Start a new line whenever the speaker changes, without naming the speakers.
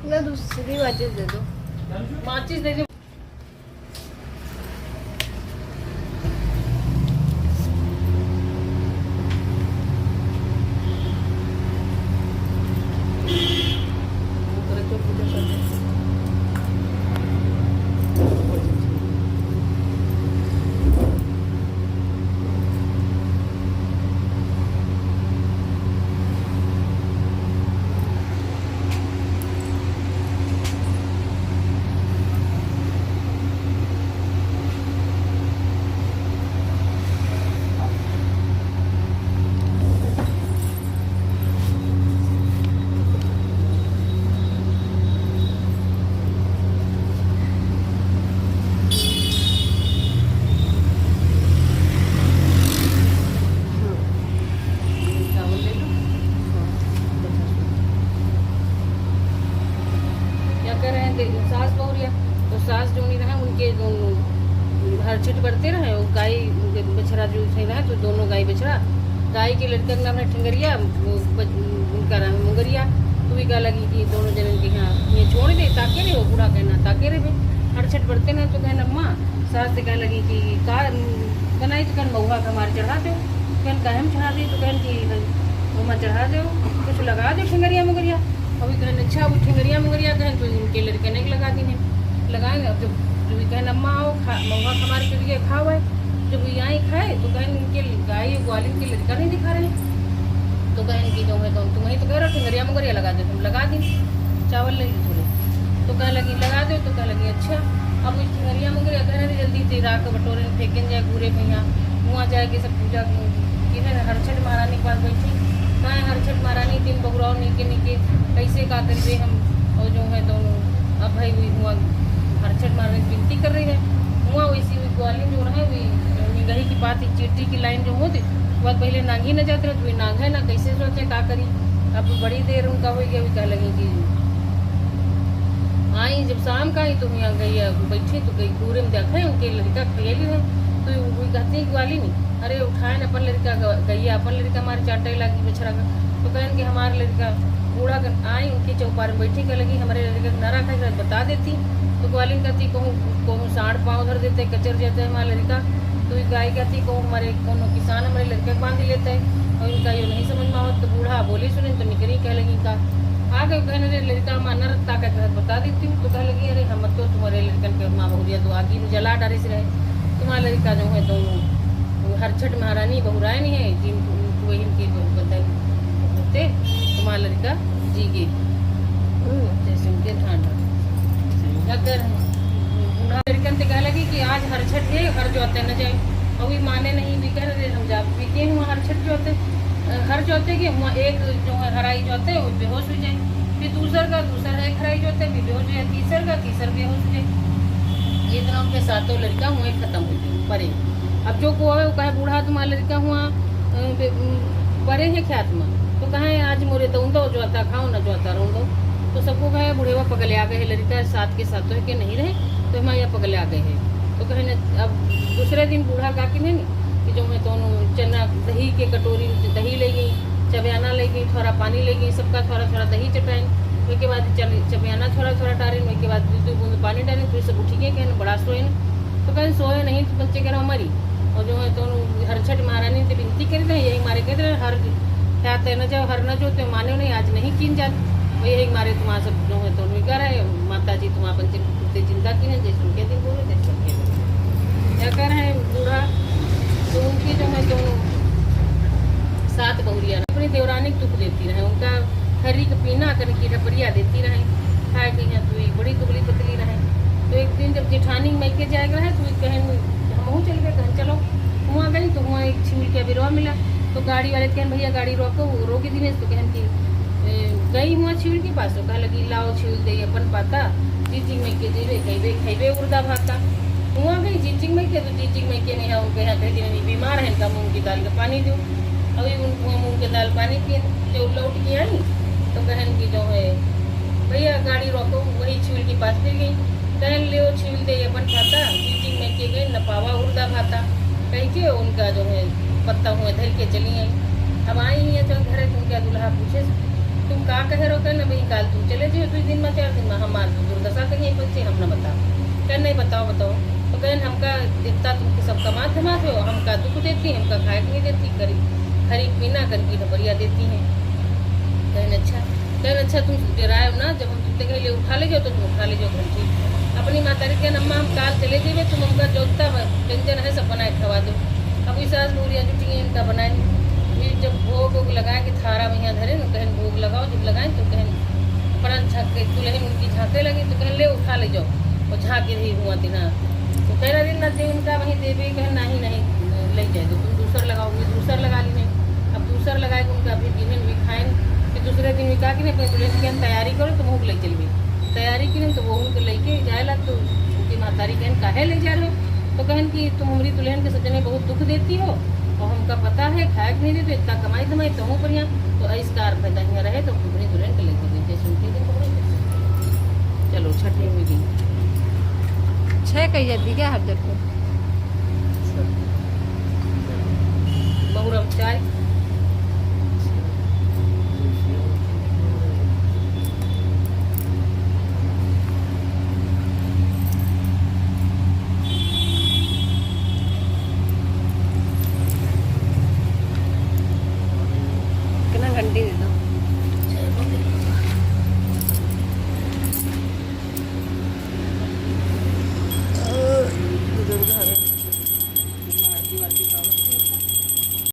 ना दूसरी माचिस दे दो।
माचिस दे दो। सास बहुरिया तो सास जो नहीं रहा उनके हर छिट बढ़ते रहे और गाय बछड़ा जो सही रहा तो दोनों गाय बछड़ा गाय के लड़के का नाम है ठिंगरिया, उनका नाम है मुंगरिया। तो भी कहा लगी कि दोनों जन के यहाँ ये छोड़ दे ताके रहे हो, बूढ़ा कहना ताके रहे भाई हर छिट बढ़ते ना। तो कहना अम्मा सास से कह लगी कि का बनाई तो कहन महुआ का हमारे चढ़ा दो, कहन का हम चढ़ा दी तो कहन कि मम्मा चढ़ा दो कुछ लगा दो ठिंगरिया मुंगरिया। अभी कहन अच्छा वो ठिंगरिया मुंगरिया कहन तो इनके लड़के नहीं लगा दी लगाएंगे। अब जब कहन अम्मा आओ महुआ हमारे के लिए खाओ है, जब यहाँ खाए तो कहन इनके गाय ग्वालिन के लड़का नहीं दिखा रहे। तो कहन की जो है तो तुम्हें तो कह रहा ठिंगरिया मुंगरिया लगा दो, तुम लगा दी चावल लगी थोड़े तो कह लगी लगा दो। तो कह लगी अच्छा अब इस ठिंगरिया मुंगरिया कहना जल्दी से राख बटोरे में फेंकन जाए पूरे भैया वहाँ जाए के सब पूजा की है हर छठ महारानी के पास बैठी कहाँ हर छठ महारानी दिन बगुराव निके निके कैसे का करिए हम और जो है दोनों अब भाई हुई हुआ हर छठ महारानी विनती कर रही है हुआ वैसी हुई ग्वालिन जो है हुई गही की बात चिट्ठी की लाइन जो होती बहुत पहले नांगी न जाते तो नांग है ना कैसे सोचे का करी। अब बड़ी देर उनका हो गया कह लगी कि आई जब शाम का आई तो यहाँ गई बैठी तो गई पूरे में देखा है उनके लड़का खेली है तो वो कहती ग्वाली नहीं अरे उठाए न अपन लड़का गई अपन लड़का हमारे चाटे लगी बछड़ा का। तो कहन कि हमारे लड़का बूढ़ा आई उनकी चौपार में बैठी कर लगी हमारे लड़के नारा खा बता देती तो ग्वालिन कहती कहूँ साढ़ पाँव धर देते कचर जाते है हमारा लड़का। तो गाय कहती कहूँ हमारे कोनो किसान हमारे लड़के बांध लेते हैं और इनका ये नहीं समझ में आवत तो बूढ़ा बोली सुनी तो निकली कह लगी का आ गए कहने अरे लड़का मानर ताकत बता देती हूँ। तो कह लगी अरे हम तो तुम्हारे लड़कन के माँ बहुरिया तो आगे में जला डारे से रहे तुम्हारा लड़का जो है दोनों हर छठ महारानी बहुराए नहीं है जिन वही इनकी होते तुम्हारा लड़का जी गे जैसे उनके ठांडा अगर बूढ़ा लड़कन से कह लगी कि आज हर छठ है हर जोते न जाए और भी माने नहीं भी कह रहे हम जा भी के हुआ हर छठ जोते हर जोते कि हुआ एक जो है हराई जोते वो बेहोश हो जाए फिर दूसरा है हराई जोते भी बेहोश हो जाए तीसर बेहोश हो जाए। ये तरह उनके सातों लड़का हुए खत्म हो गए परे। अब जो को है वो कहे बूढ़ा तुम्हारा लड़का हुआ परे है ख्यात में तो कहे आज मोरे तो दो जोता खाओ न जोता रहूँ दो तो सबको कहे बूढ़े पगले आ गए लड़का साथ के सातों के नहीं रहे तो हमारे यहाँ पगले आ गए हैं। तो कहे अब दूसरे दिन बूढ़ा का कि नहीं कि जो मैं दोनों चना दही के कटोरी दही ले गई चबियाना ले गई थोड़ा पानी ले गई सबका थोड़ा थोड़ा दही चटाएं उसके बाद चबियाना थोड़ा थोड़ा डालें उसके बाद दो बूंद पानी डालें तो सब उठी गए कहने बड़ा सोए तो कहें सोए नहीं तो बच्चे कह रहे हमारी और जो है तो हर छठ महारानी से विनती कर रहे यही मारे कहते रहे हर क्या तय न जाओ हर न जो तो माने नहीं आज नहीं कीन जाते वही यही मारे तुम्हारा सब जो है तो कर रहे माता जी तुम्हारा बच्चे चिंता की है जैसे उनके दिन बोले जैसे उनके दिन क्या कह रहे हैं बूढ़ा तो उनकी जो है तो सात बहुरिया अपनी देवरानी दुख देती रहे उनका खरी का पीना करके रपड़िया देती रहे खाए गई हैं तो बड़ी दुबली पतली रहे। तो एक दिन जब जेठानी मैके जाएगा रहे तो कहन हम चल गए कहन चलो वहाँ गई तो वहाँ एक छिल के बिरवा मिला तो गाड़ी वाले कहन भैया गाड़ी रोको रोकी दिनेश तो कहन की गई हुआ छिल के पास तो कह लगी लाओ छिल दे अपन पाता चीचिंग में के जेबे खेबे उर्दा भाता वहाँ गई चीचिंग में के तो चीचिंग में के नहीं है उनके यहाँ कहीं बीमार है इनका मूँग की दाल का पानी दो अभी उनको मूँग की दाल पानी पिए जो लौट के आई तो कहन की जो है भैया गाड़ी रोको वही छिल के पास फिर गई कहन ले छिल दे अपन खाता चीचिंग में के गई नपावा उर्दा भाता कह के उनका जो है पत्ता हुए धर के चली आई। अब आई है चल घर उनका दूल्हा पूछे तुम का कह रहो कहना भाई काल तुम चले जाओ 2 दिन में 4 दिन बताओ बताओ। तो कहन हमका इतना तुमके सब कमा धमाते हो, हमका दुख देती है, हमका खाए नहीं देती, करी खरी पीना करके ढबरिया देती हैं। कहन अच्छा तुम डराए ना, जब हम तुमसे कहीं ले उठा ले जाओ तो तुम उठा ले जाओ घंटी। अपनी माता री कहन अम्मा हम काल चले जेबे, तुम हमका जोता व्यंजन है सब बनाए खवा दो। अब इस सास मूरिया जुटी हैं इनका बनाए, फिर जब भोग वोग लगाए कि थारा में यहाँ धरे न, कहन भोग लगाओ, जब लगाए तो कहन अपना झाँके चूल्हे में उनकी झाँके लगी तो कहन ले उठा ले जाओ, और झाँके रही हुआ तिना। तो कह रहा ना दे उनका वहीं देवे, कहन नहीं नहीं ले जाए तो तुम दूसर लगाओगे, दूसर लगा ली नहीं। अब दूसर लगाए तो उनका फिर दिन भी खाएँ, फिर दूसरे दिन भी कहा कि नहीं अपने दुल्हन की तैयारी करो तो भूख ले चलबी। तैयारी की नहीं तो वो उनको लेके जाएला, तो उनकी मातारी कहन काहे ले जा रहे हो, तो कहन कि तुम हमारी दुल्हन के सजने बहुत दुख देती हो, और हमका पता है खाए नहीं देते, इतना कमाई धमाई तो हूँ बढ़िया, तो इस कार पैदा यहाँ रहे तो अपनी दुल्हन के लेके देते सुनती थी। चलो छठे में भी
6 कही जाती क्या हर जगह को?
बहुरम चाय
कितना घंटी दे दो।